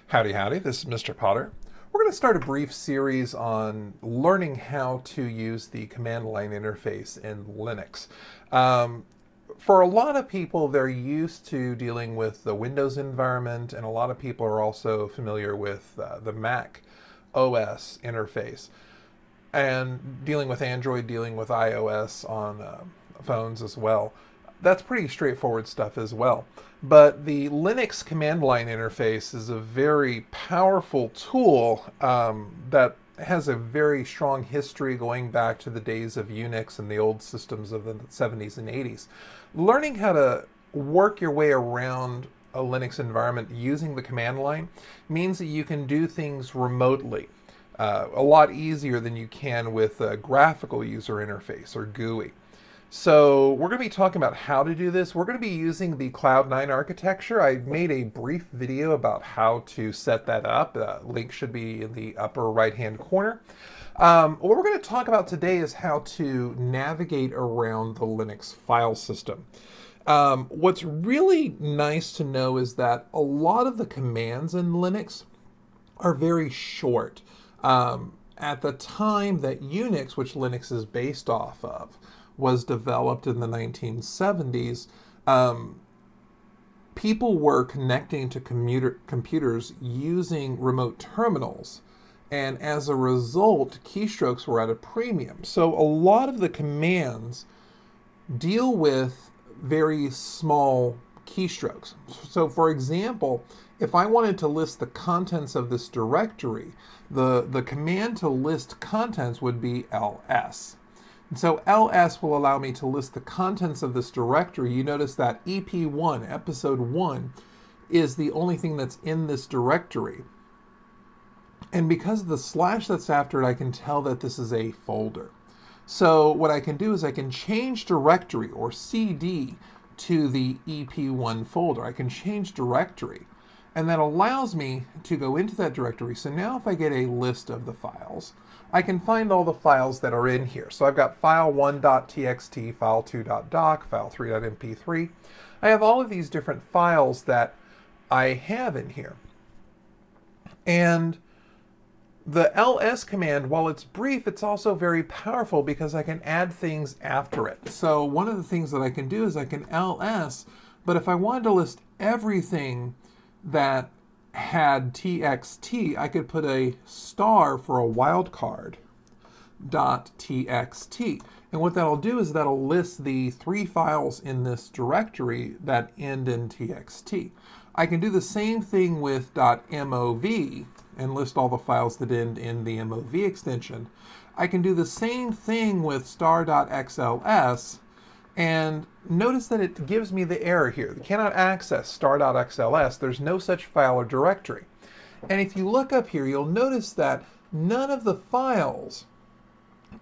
Howdy, howdy, this is Mr. Potter. We're going to start a brief series on learning how to use the command line interface in Linux. For a lot of people, they're used to dealing with the Windows environment, and a lot of people are also familiar with the Mac OS interface, and dealing with Android, dealing with iOS on phones as well. That's pretty straightforward stuff as well. But the Linux command line interface is a very powerful tool that has a very strong history going back to the days of Unix and the old systems of the 70s and 80s. Learning how to work your way around a Linux environment using the command line means that you can do things remotely a lot easier than you can with a graphical user interface or GUI. So we're going to be talking about how to do this. We're going to be using the Cloud9 architecture. I made a brief video about how to set that up. Link should be in the upper right-hand corner. What we're going to talk about today is how to navigate around the Linux file system. What's really nice to know is that a lot of the commands in Linux are very short. At the time that Unix, which Linux is based off of, was developed in the 1970s, people were connecting to computers using remote terminals. And as a result, keystrokes were at a premium. So a lot of the commands deal with very small keystrokes. So for example, if I wanted to list the contents of this directory, the command to list contents would be ls. And so ls will allow me to list the contents of this directory. You notice that EP1, episode 1, is the only thing that's in this directory. And because of the slash that's after it, I can tell that this is a folder. So what I can do is I can change directory or CD to the EP1 folder. I can change directory. And that allows me to go into that directory. So now if I get a list of the files, I can find all the files that are in here. So I've got file1.txt, file2.doc, file3.mp3. I have all of these different files that I have in here. And the ls command, while it's brief, it's also very powerful because I can add things after it. So one of the things that I can do is I can ls, but if I wanted to list everything that had txt, I could put a star for a wildcard .txt. And what that'll do is that'll list the 3 files in this directory that end in txt. I can do the same thing with .mov and list all the files that end in the mov extension. I can do the same thing with star.xls, and notice that it gives me the error here. You cannot access star.xls. There's no such file or directory. And if you look up here, you'll notice that none of the files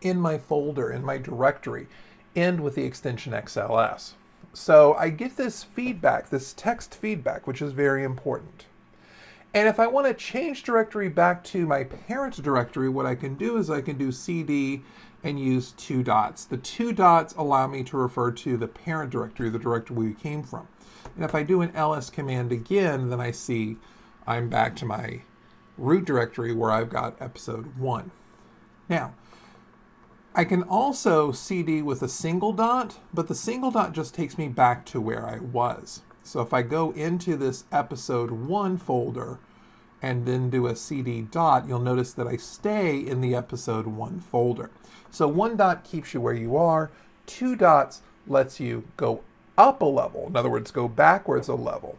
in my folder, in my directory, end with the extension XLS. So I get this feedback, this text feedback, which is very important. And if I want to change directory back to my parent directory, what I can do is I can do CD and use 2 dots. The 2 dots allow me to refer to the parent directory, the directory we came from. And if I do an ls command again, then I see I'm back to my root directory where I've got episode 1. Now, I can also CD with a single dot, but the single dot just takes me back to where I was. So if I go into this episode 1 folder and then do a CD dot, you'll notice that I stay in the episode 1 folder. So 1 dot keeps you where you are, 2 dots lets you go up a level, in other words, go backwards a level.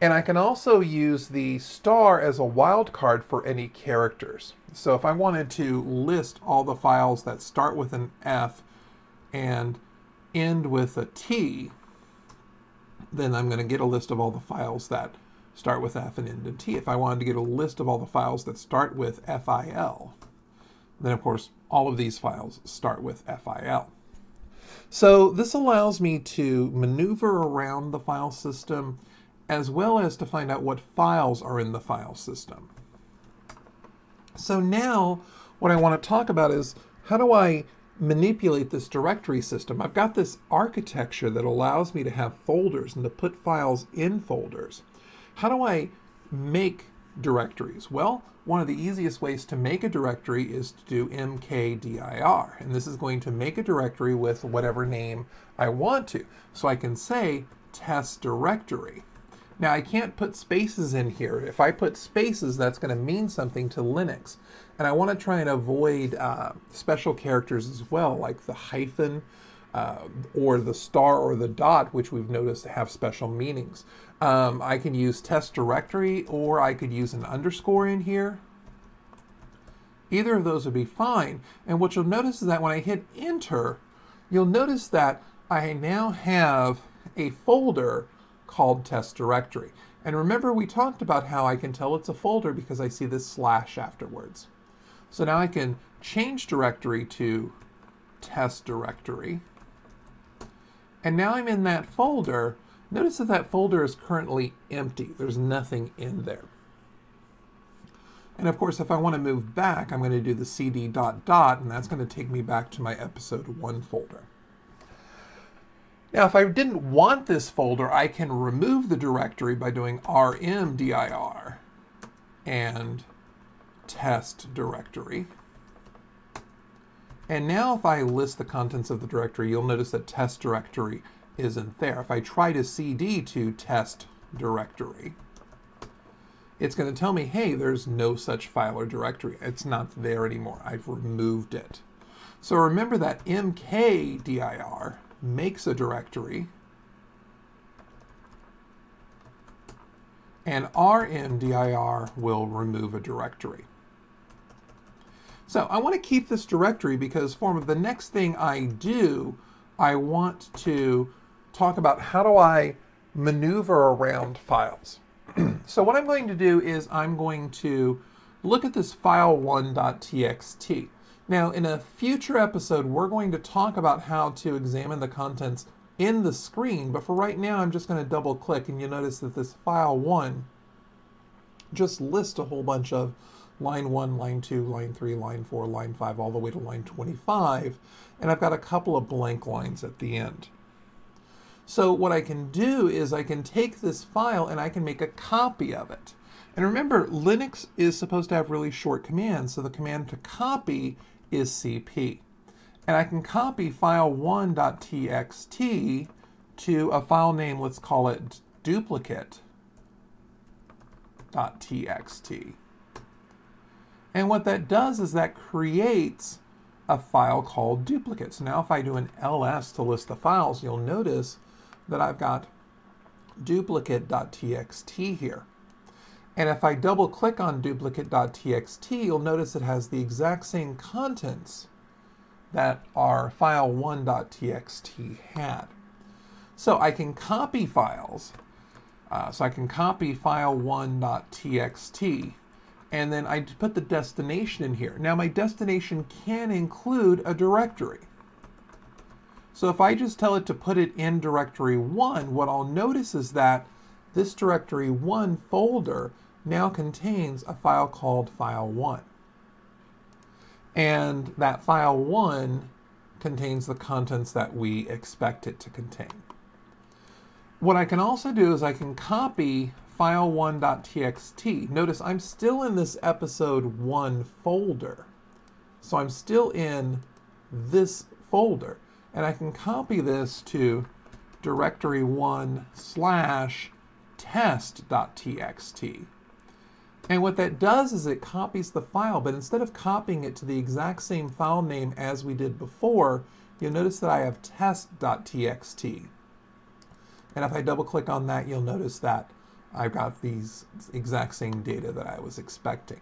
And I can also use the star as a wildcard for any characters. So if I wanted to list all the files that start with an F and end with a T, then I'm going to get a list of all the files that start with F and end in T. If I wanted to get a list of all the files that start with FIL, then of course all of these files start with FIL. So this allows me to maneuver around the file system as well as to find out what files are in the file system. So now what I want to talk about is how do I manipulate this directory system? I've got this architecture that allows me to have folders and to put files in folders. How do I make directories? Well, one of the easiest ways to make a directory is to do mkdir, and this is going to make a directory with whatever name I want to. So I can say test directory. Now I can't put spaces in here. If I put spaces, that's going to mean something to Linux. And I want to try and avoid special characters as well, like the hyphen or the star or the dot, which we've noticed have special meanings. I can use test directory, or I could use an underscore in here. Either of those would be fine. And what you'll notice is that when I hit enter, you'll notice that I now have a folder called test directory. And remember, we talked about how I can tell it's a folder because I see this slash afterwards. So now I can change directory to test directory. And now I'm in that folder. Notice that that folder is currently empty. There's nothing in there. And of course, if I want to move back, I'm going to do the cd ... and that's going to take me back to my episode 1 folder. Now, if I didn't want this folder, I can remove the directory by doing rmdir and test directory. And now if I list the contents of the directory, you'll notice that test directory isn't there. If I try to cd to test directory, it's going to tell me, hey, there's no such file or directory. It's not there anymore. I've removed it. So remember that mkdir makes a directory, and rmdir will remove a directory. So I want to keep this directory because for the next thing I do, I want to talk about how do I maneuver around files. So what I'm going to do is I'm going to look at this file1.txt. Now, in a future episode, we're going to talk about how to examine the contents in the screen, but for right now, I'm just going to double click, and you'll notice that this file1 just lists a whole bunch of line 1, line 2, line 3, line 4, line 5, all the way to line 25, and I've got a couple of blank lines at the end. So what I can do is I can take this file and I can make a copy of it. And remember, Linux is supposed to have really short commands, so the command to copy is cp. And I can copy file1.txt to a file name, let's call it duplicate.txt. And what that does is that creates a file called duplicate. So now if I do an ls to list the files, you'll notice that I've got duplicate.txt here. And if I double click on duplicate.txt, you'll notice it has the exact same contents that our file1.txt had. So I can copy files. So I can copy file1.txt, and then I put the destination in here. Now my destination can include a directory. So if I just tell it to put it in directory 1, what I'll notice is that this directory 1 folder now contains a file called file1. And that file1 contains the contents that we expect it to contain. What I can also do is I can copy file1.txt. Notice I'm still in this episode 1 folder. So I'm still in this folder. And I can copy this to directory 1/test.txt. And what that does is it copies the file, but instead of copying it to the exact same file name as we did before, you'll notice that I have test.txt. And if I double click on that, you'll notice that I've got these exact same data that I was expecting.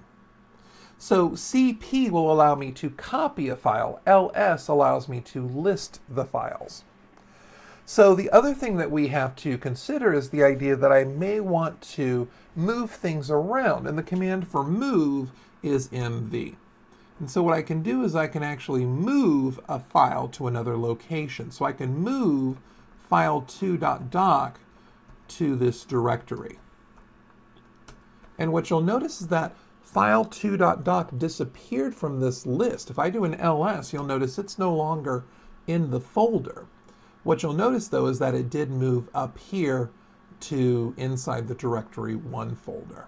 So CP will allow me to copy a file. LS allows me to list the files. So the other thing that we have to consider is the idea that I may want to move things around, and the command for move is mv. And so what I can do is I can actually move a file to another location. So I can move file2.doc to this directory. And what you'll notice is that file2.doc disappeared from this list. If I do an ls, you'll notice it's no longer in the folder. What you'll notice, though, is that it did move up here to inside the directory 1 folder.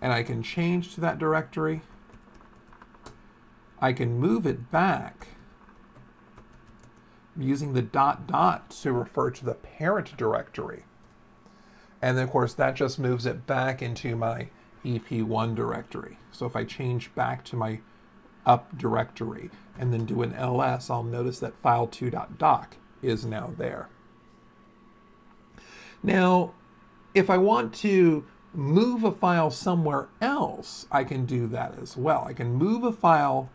and I can change to that directory. I can move it back using the ... to refer to the parent directory. And then, of course, that just moves it back into my EP1 directory. So if I change back to my up directory and then do an ls, I'll notice that file2.doc is now there. Now, if I want to move a file somewhere else, I can do that as well. I can move a file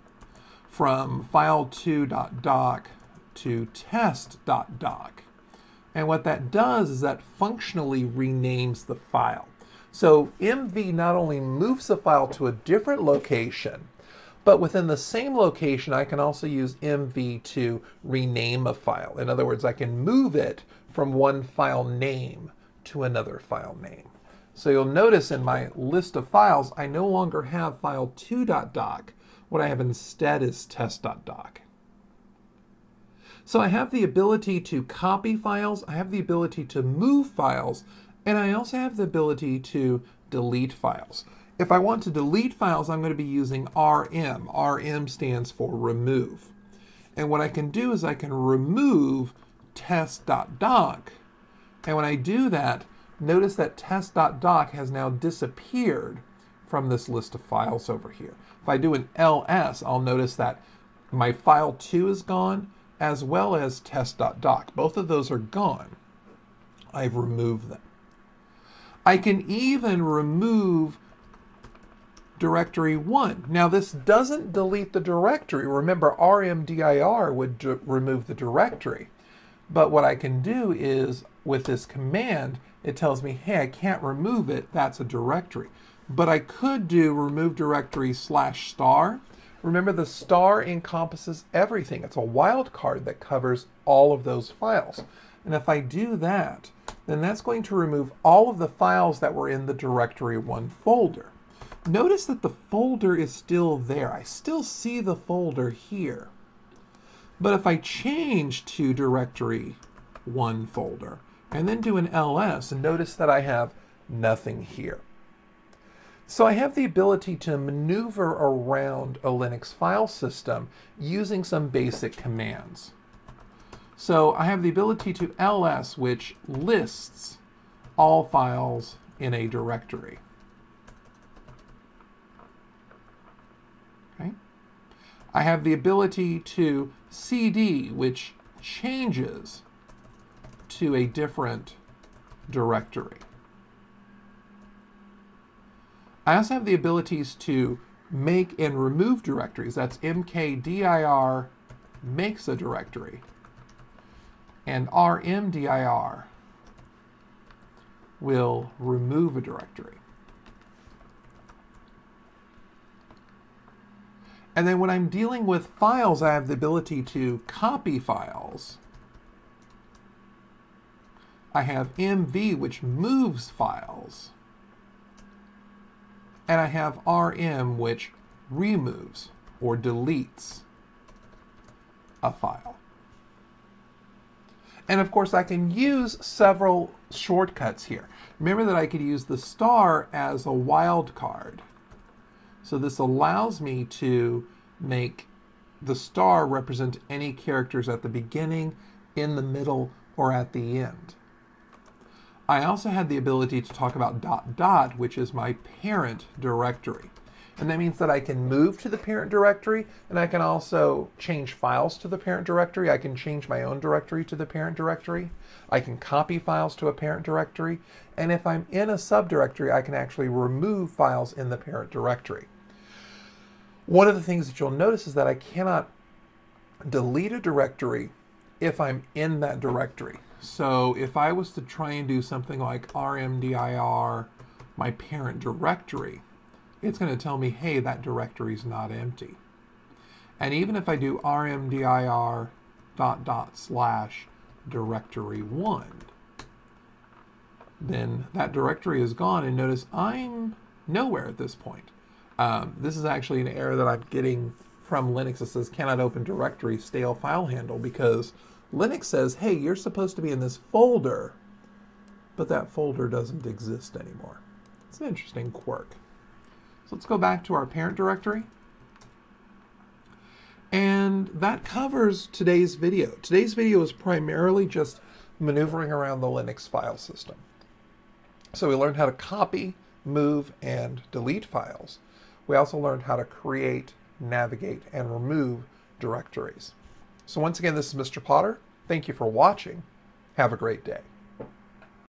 from file2.doc to test.doc. And what that does is that functionally renames the file. So MV not only moves the file to a different location, but within the same location, I can also use MV to rename a file. In other words, I can move it from one file name to another file name. So you'll notice in my list of files, I no longer have file2.doc. What I have instead is test.doc. So I have the ability to copy files, I have the ability to move files, and I also have the ability to delete files. If I want to delete files, I'm going to be using RM. RM stands for remove. And what I can do is I can remove test.doc. And when I do that, notice that test.doc has now disappeared from this list of files over here. If I do an ls, I'll notice that my file 2 is gone, as well as test.doc. Both of those are gone. I've removed them. I can even remove directory 1. Now this doesn't delete the directory. Remember, rmdir would remove the directory. But what I can do is, with this command, it tells me, hey, I can't remove it, that's a directory. But I could do remove directory /star. Remember, the star encompasses everything. It's a wildcard that covers all of those files. And if I do that, then that's going to remove all of the files that were in the directory 1 folder. Notice that the folder is still there. I still see the folder here. But if I change to directory 1 folder and then do an ls, and notice that I have nothing here. So I have the ability to maneuver around a Linux file system using some basic commands. So I have the ability to ls, which lists all files in a directory. Okay. I have the ability to cd, which changes to a different directory. I also have the abilities to make and remove directories. That's mkdir makes a directory, and rmdir will remove a directory. And then when I'm dealing with files, I have the ability to copy files. I have mv, which moves files. And I have rm, which removes or deletes a file. And of course, I can use several shortcuts here. Remember that I could use the star as a wildcard. So this allows me to make the star represent any characters at the beginning, in the middle, or at the end. I also had the ability to talk about ... which is my parent directory. And that means that I can move to the parent directory, and I can also change files to the parent directory. I can change my own directory to the parent directory. I can copy files to a parent directory. And if I'm in a subdirectory, I can actually remove files in the parent directory. One of the things that you'll notice is that I cannot delete a directory if I'm in that directory. So if I was to try and do something like rmdir, my parent directory, it's going to tell me, hey, that directory is not empty. And even if I do rmdir ... /directory1, then that directory is gone, and notice I'm nowhere at this point. This is actually an error that I'm getting from Linux that says cannot open directory stale file handle, because Linux says, hey, you're supposed to be in this folder, but that folder doesn't exist anymore. It's an interesting quirk. So let's go back to our parent directory. And that covers today's video. Today's video is primarily just maneuvering around the Linux file system. So we learned how to copy, move, and delete files. We also learned how to create, navigate, and remove directories. So once again, this is Mr. Potter. Thank you for watching. Have a great day.